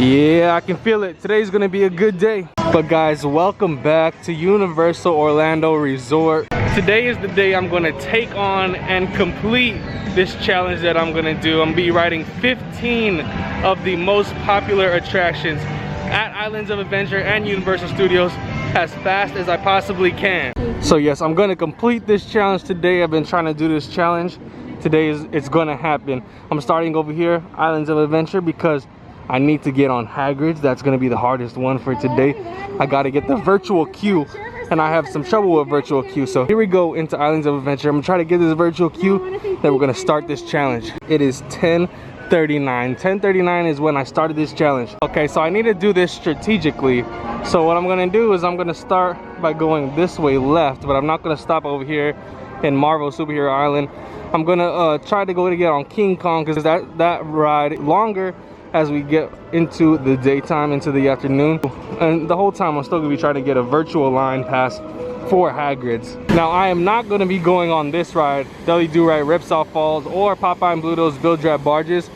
Yeah, I can feel it. Today's gonna be a good day. But guys, welcome back to Universal Orlando Resort. Today is the day I'm gonna take on and complete this challenge that I'm gonna do. I'm gonna be riding 15 of the most popular attractions at Islands of Adventure and Universal Studios as fast as I possibly can. So yes, I'm gonna complete this challenge today. I've been trying to do this challenge. Today it's gonna happen. I'm starting over here, Islands of Adventure, because I need to get on Hagrid's. That's gonna be the hardest one for today. I gotta get the virtual queue, and I have some trouble with virtual queue. So here we go into Islands of Adventure. I'm gonna try to get this virtual queue, then we're gonna start this challenge. It is 10:39. 10:39 is when I started this challenge. Okay, so I need to do this strategically. So what I'm gonna do is I'm gonna start by going this way left, but I'm not gonna stop over here in Marvel Superhero Island. I'm gonna try to go to get on King Kong, because that ride longer as we get into the daytime, into the afternoon. And the whole time I'm still gonna be trying to get a virtual line pass for Hagrid's. Now I am not gonna be going on this ride, Deli Do Right Ripsaw Falls, or Popeye and Bluto's Bill Drap Barges,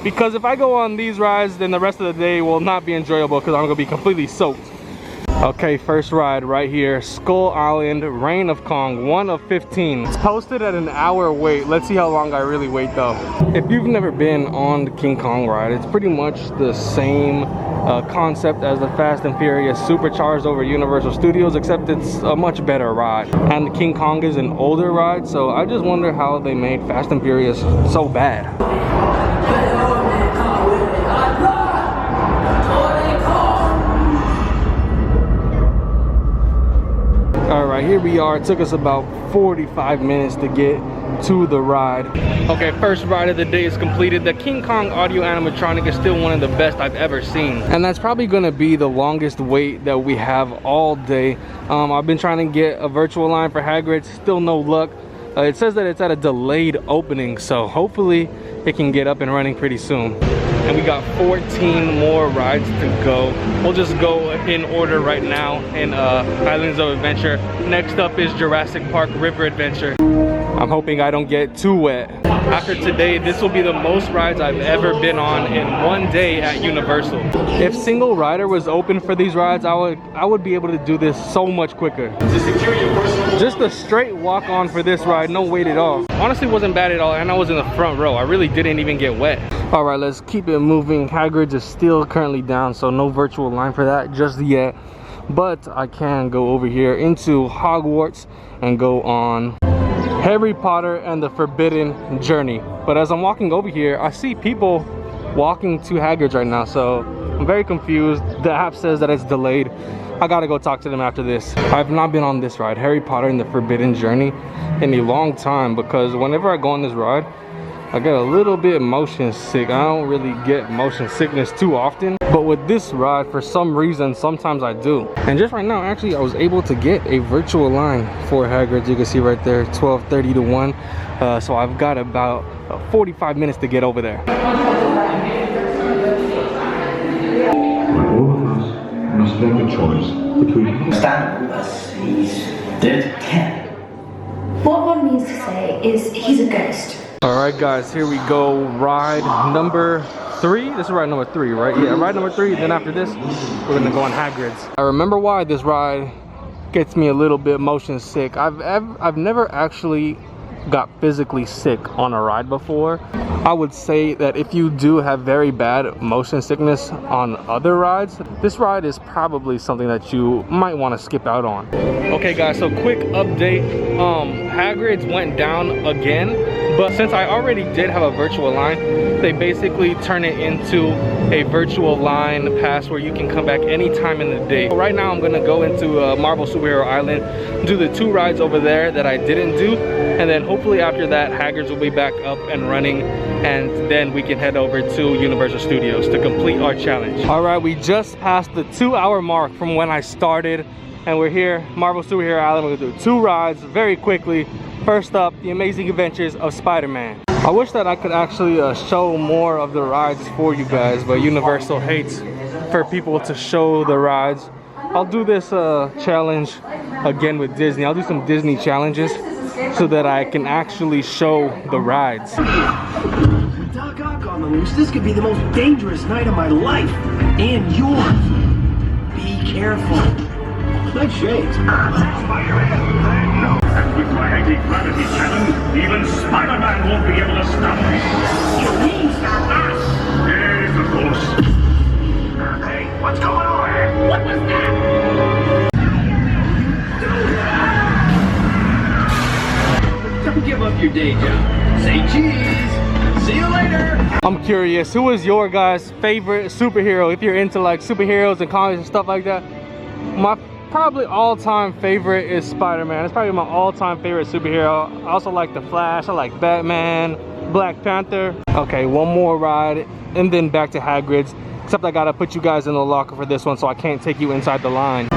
because if I go on these rides, then the rest of the day will not be enjoyable because I'm gonna be completely soaked. Okay, first ride right here, Skull Island, Reign of Kong, 1 of 15. It's posted at an hour wait. Let's see how long I really wait though. If you've never been on the King Kong ride, it's pretty much the same concept as the Fast and Furious supercharged over Universal Studios, except it's a much better ride. And the King Kong is an older ride, so I just wonder how they made Fast and Furious so bad. Alright, here we are. It took us about 45 minutes to get to the ride. Okay, first ride of the day is completed. The King Kong audio animatronic is still one of the best I've ever seen. And that's probably going to be the longest wait that we have all day. I've been trying to get a virtual line for Hagrid's, still no luck. It says that it's at a delayed opening, so hopefully it can get up and running pretty soon. And we got 14 more rides to go. We'll just go in order right now in Islands of Adventure. Next up is Jurassic Park River Adventure. I'm hoping I don't get too wet. After today, this will be the most rides I've ever been on in one day at Universal. If single rider was open for these rides, I would be able to do this so much quicker. Just a straight walk on for this ride, no wait at all. Honestly, wasn't bad at all, and I was in the front row. I really didn't even get wet. All right, let's keep it moving. Hagrid's is still currently down, so no virtual line for that just yet. But I can go over here into Hogwarts and go on Harry Potter and the Forbidden Journey. But as I'm walking over here, I see people walking to Hagrid's right now, so I'm very confused. The app says that it's delayed. I gotta go talk to them after this. I've not been on this ride, Harry Potter and the Forbidden Journey, in a long time, because whenever I go on this ride, I get a little bit motion sick. I don't really get motion sickness too often, but with this ride, for some reason, sometimes I do. And just right now, actually, I was able to get a virtual line for Hagrid's. You can see right there, 12:30 to 1. So I've got about 45 minutes to get over there. All of us must make a choice between stand with us. He's dead. Ken. What one means to say is he's a ghost. All right, guys, here we go. Ride number 3. This is ride number 3, right? Yeah, ride number 3. Then after this, we're gonna go on Hagrid's. I remember why this ride gets me a little bit motion sick. I've never actually got physically sick on a ride before. I would say that if you do have very bad motion sickness on other rides, this ride is probably something that you might want to skip out on. Okay guys, so quick update. Hagrid's went down again, but since I already did have a virtual line, they basically turn it into a virtual line pass where you can come back anytime in the day. So right now I'm gonna go into Marvel Superhero Island, do the 2 rides over there that I didn't do, and then hopefully after that Hagrid's will be back up and running, and then we can head over to Universal Studios to complete our challenge. All right, we just passed the 2-hour mark from when I started, and we're here, Marvel Superhero Island. We're gonna do 2 rides very quickly. First up, The Amazing Adventures of Spider-Man. I wish that I could actually show more of the rides for you guys, but Universal hates for people to show the rides. I'll do this challenge again with Disney. I'll do some Disney challenges so that I can actually show the rides. Diagon on the loose, this could be the most dangerous night of my life. And yours. Be careful. Nice shades. No. And with my anti-gravity cannon, even Spider-Man won't be able to stop me. You mean stop us? Yes, of course. Hey, what's going on? What was that? Don't give up your day job. Say cheese. See you later. I'm curious, who is your guys' favorite superhero? If you're into like superheroes and comics and stuff like that, my probably all-time favorite is Spider-Man. It's probably my all-time favorite superhero. I also like the Flash. I like Batman, Black Panther. Okay, one more ride and then back to Hagrid's. Except I gotta put you guys in the locker for this one, so I can't take you inside the line.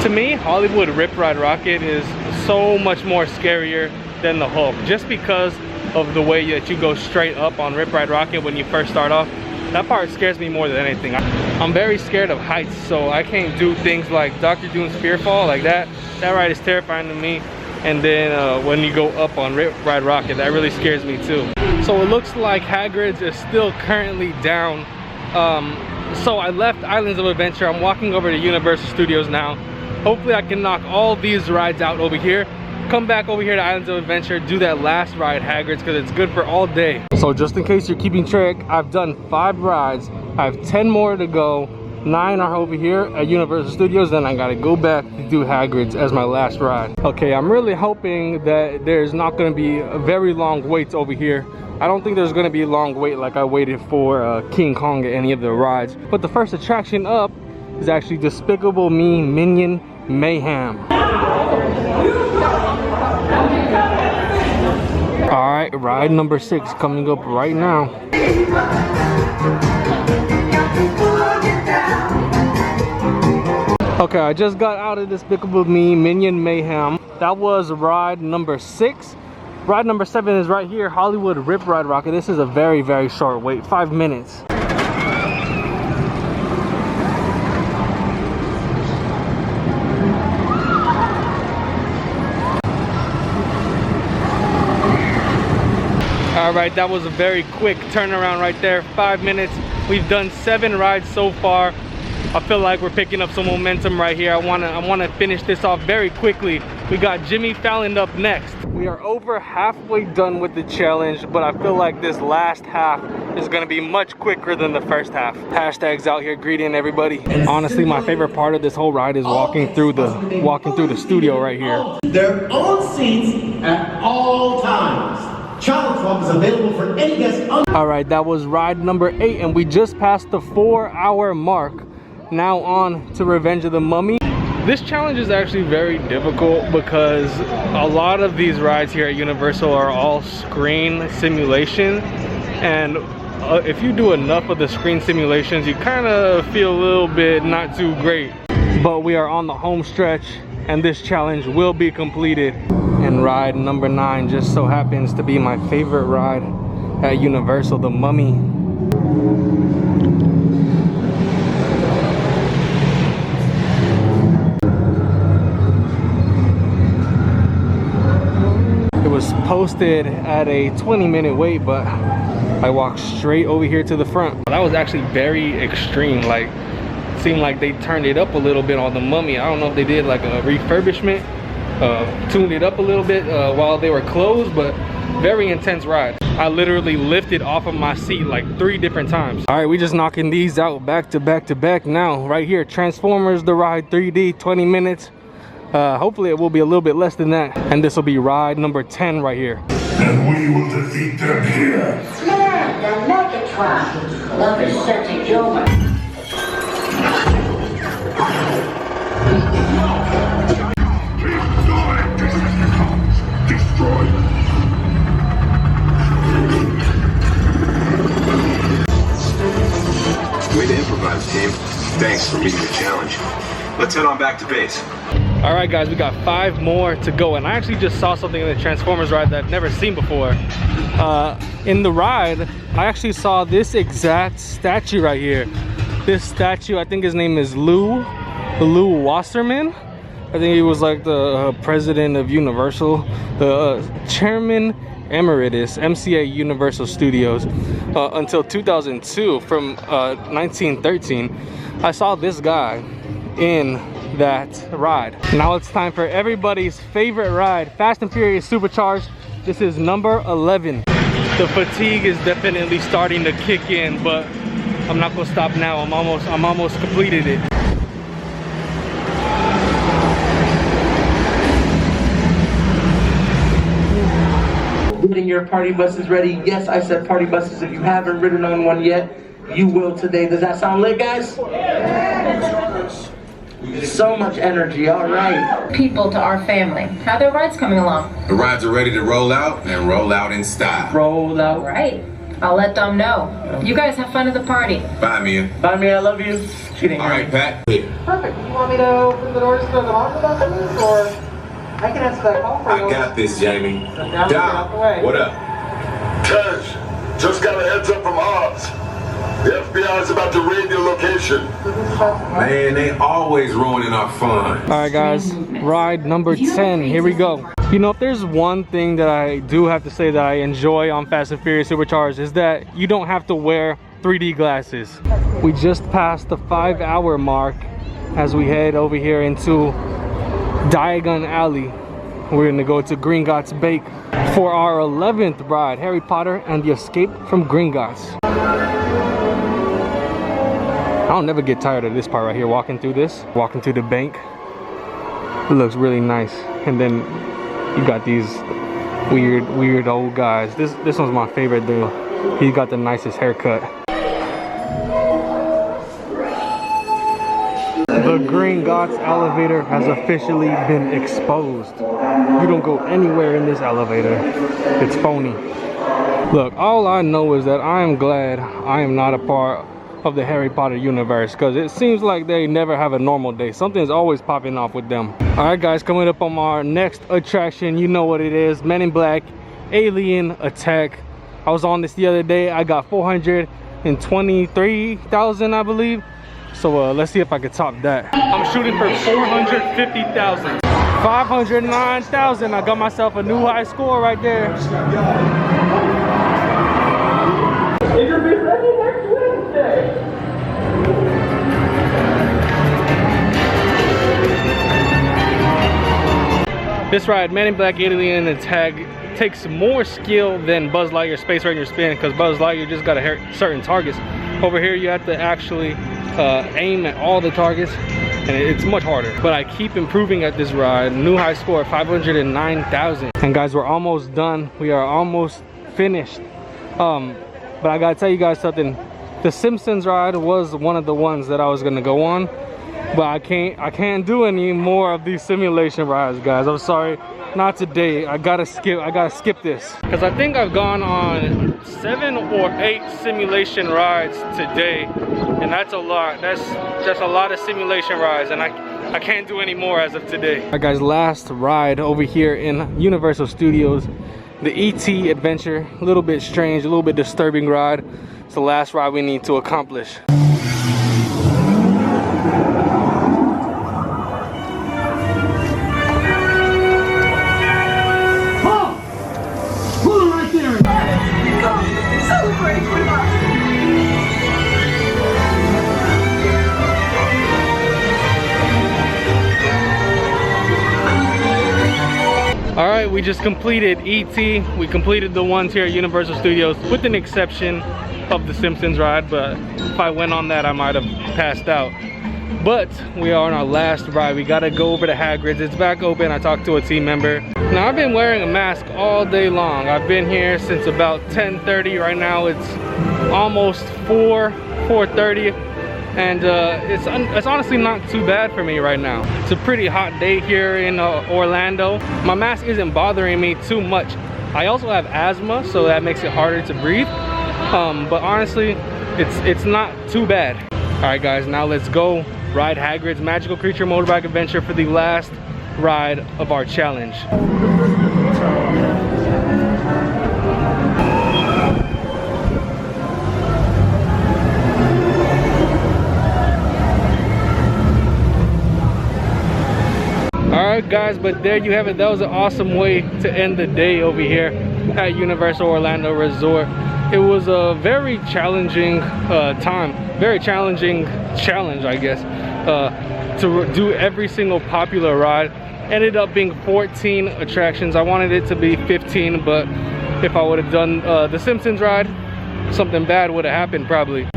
To me, Hollywood Rip Ride Rocket is so much more scarier than the Hulk, just because of the way that you go straight up on Rip Ride Rocket when you first start off. That part scares me more than anything. I'm very scared of heights, so I can't do things like Dr. Doom's Fear Fall like that. That ride is terrifying to me. And then when you go up on Rip Ride Rocket, that really scares me too. So it looks like Hagrid's is still currently down. So I left Islands of Adventure. I'm walking over to Universal Studios now. Hopefully I can knock all these rides out over here, come back over here to Islands of Adventure, do that last ride, Hagrid's, because it's good for all day. So just in case you're keeping track, I've done 5 rides. I have 10 more to go. 9 are over here at Universal Studios, then I gotta go back to do Hagrid's as my last ride. Okay, I'm really hoping that there's not gonna be a very long waits over here. I don't think there's gonna be a long wait like I waited for King Kong at any of the rides. But the first attraction up is actually Despicable Me Minion Mayhem. All right, ride number 6 coming up right now. Okay, I just got out of Despicable Me Minion Mayhem. That was ride number 6. Ride number 7 is right here, Hollywood Rip Ride Rocket. This is a very, very short wait, 5 minutes. All right, that was a very quick turnaround right there. 5 minutes. We've done 7 rides so far. I feel like we're picking up some momentum right here. I wanna finish this off very quickly. We got Jimmy Fallon up next. We are over halfway done with the challenge, but I feel like this last half is gonna be much quicker than the first half. Hashtags out here greeting everybody. Honestly, my favorite part of this whole ride is walking through the studio right here. Their own seats at all times. Child Club is available for any guest. All right, that was ride number 8, and we just passed the 4-hour mark. Now on to Revenge of the Mummy. This challenge is actually very difficult because a lot of these rides here at Universal are all screen simulation, and if you do enough of the screen simulations, you kind of feel a little bit not too great. But we are on the home stretch, and this challenge will be completed. And ride number 9 just so happens to be my favorite ride at Universal, the Mummy. It was posted at a 20-minute wait, but I walked straight over here to the front. That was actually very extreme. Like, it seemed like they turned it up a little bit on the Mummy. I don't know if they did like a refurbishment, tuned it up a little bit while they were closed, but very intense ride. I literally lifted off of my seat like 3 different times. All right, we just knocking these out back to back to back now. Right here, Transformers The Ride 3D, 20 minutes. Hopefully it will be a little bit less than that. And this will be ride number 10 right here. And we will defeat them here. Man, the Megatron. Love is such a humor. Way to improvise, team. Thanks for meeting the challenge. Let's head on back to base. All right, guys, we got 5 more to go, and I actually just saw something in the Transformers ride that I've never seen before. In the ride, I actually saw this exact statue right here. This statue, I think his name is Lou Wasserman. I think he was like the president of Universal, the chairman emeritus, MCA Universal Studios, until 2002. From 1913, I saw this guy in that ride. Now it's time for everybody's favorite ride, Fast and Furious Supercharged. This is number 11. The fatigue is definitely starting to kick in, but I'm not gonna stop now. I'm almost completed it. Getting your party buses ready. Yes, I said party buses. If you haven't ridden on one yet, you will today. Does that sound lit, guys? So much energy, all right. People to our family. How are their rides coming along? The rides are ready to roll out and roll out in style. Roll out. Right. I'll let them know. You guys have fun at the party. Bye, Mia. Bye, Mia. I love you. Cheating. All right, Pat. Perfect. You want me to open the doors for the laundry buses, or I can answer that call for you? I got this, Jamie. Get out the way. What up? Tej, just got a heads up from Hobbs. The FBI is about to raid your location. Man, they always ruining our fun. All right, guys, ride number 10. Here we go. You know, if there's one thing that I do have to say that I enjoy on Fast and Furious Supercharged, is that you don't have to wear 3D glasses. We just passed the 5-hour mark as we head over here into Diagon Alley. We're gonna go to Gringotts Bake for our 11th ride, Harry Potter and the Escape from Gringotts. I'll never get tired of this part right here, walking through the bank. It looks really nice. And then you got these weird old guys. This one's my favorite though. He got the nicest haircut. The Gringotts elevator has officially been exposed. You don't go anywhere in this elevator. It's phony. Look, all I know is that I am glad I am not a part of the Harry Potter universe, because it seems like they never have a normal day. Something's always popping off with them. All right, guys, coming up on our next attraction, you know what it is. Men in Black Alien Attack. I was on this the other day. I got 423,000, I believe. So let's see if I can top that. I'm shooting for 450,000. 509,000. I got myself a new high score right there. You'll be ready next Wednesday. This ride, Men in Black Alien Attack, takes more skill than Buzz Lightyear Space Ranger Spin, because Buzz Lightyear just got to hit certain targets. Over here, you have to actually aim at all the targets, and it's much harder. But I keep improving at this ride. New high score, 509,000. And guys, we're almost done. We are almost finished. But I gotta tell you guys something. The Simpsons ride was one of the ones that I was gonna go on, but I can't do any more of these simulation rides, guys. I'm sorry, not today. I gotta skip this, because I think I've gone on 7 or 8 simulation rides today, and that's a lot. That's just a lot of simulation rides, and I can't do any more as of today. All right, guys, last ride over here in Universal Studios. The E.T. adventure, a little bit strange, a little bit disturbing ride. It's the last ride we need to accomplish. Pull it right there! Celebrate with us! All right, we just completed E.T. We completed the ones here at Universal Studios, with an exception of the Simpsons ride, but if I went on that, I might have passed out. But we are on our last ride. We gotta go over to Hagrid's. It's back open. I talked to a team member. Now, I've been wearing a mask all day long. I've been here since about 10:30. Right now, it's almost 4:30. And it's honestly not too bad for me right now. It's a pretty hot day here in Orlando. My mask isn't bothering me too much. I also have asthma, so that makes it harder to breathe. But honestly, it's not too bad. All right, guys, now let's go ride Hagrid's Magical Creature Motorbike Adventure for the last ride of our challenge. Alright guys, but there you have it. That was an awesome way to end the day over here at Universal Orlando Resort. It was a very challenging very challenging challenge, I guess, to do every single popular ride. Ended up being 14 attractions. I wanted it to be 15, but if I would have done the Simpsons ride, something bad would have happened probably.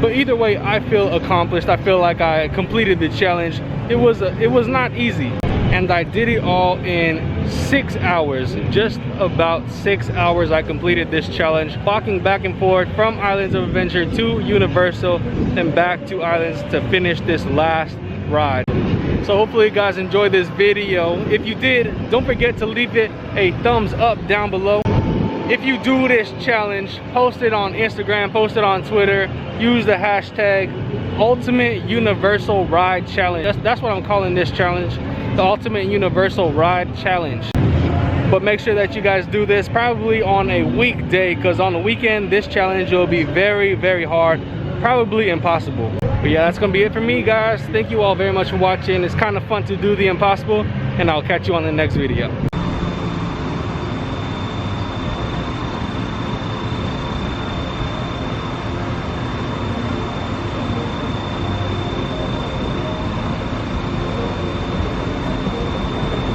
But either way, I feel accomplished. I feel like I completed the challenge. It was not easy, and I did it all in 6 hours. Just about 6 hours I completed this challenge, walking back and forth from Islands of Adventure to Universal and back to Islands to finish this last ride. So hopefully you guys enjoyed this video. If you did, don't forget to leave it a thumbs up down below. If you do this challenge, post it on Instagram, post it on Twitter, use the hashtag Ultimate Universal Ride Challenge. That's what I'm calling this challenge, the Ultimate Universal Ride Challenge. But make sure that you guys do this probably on a weekday, because on the weekend this challenge will be very, very hard, probably impossible. But yeah, that's gonna be it for me, guys. Thank you all very much for watching. It's kind of fun to do the impossible, and I'll catch you on the next video.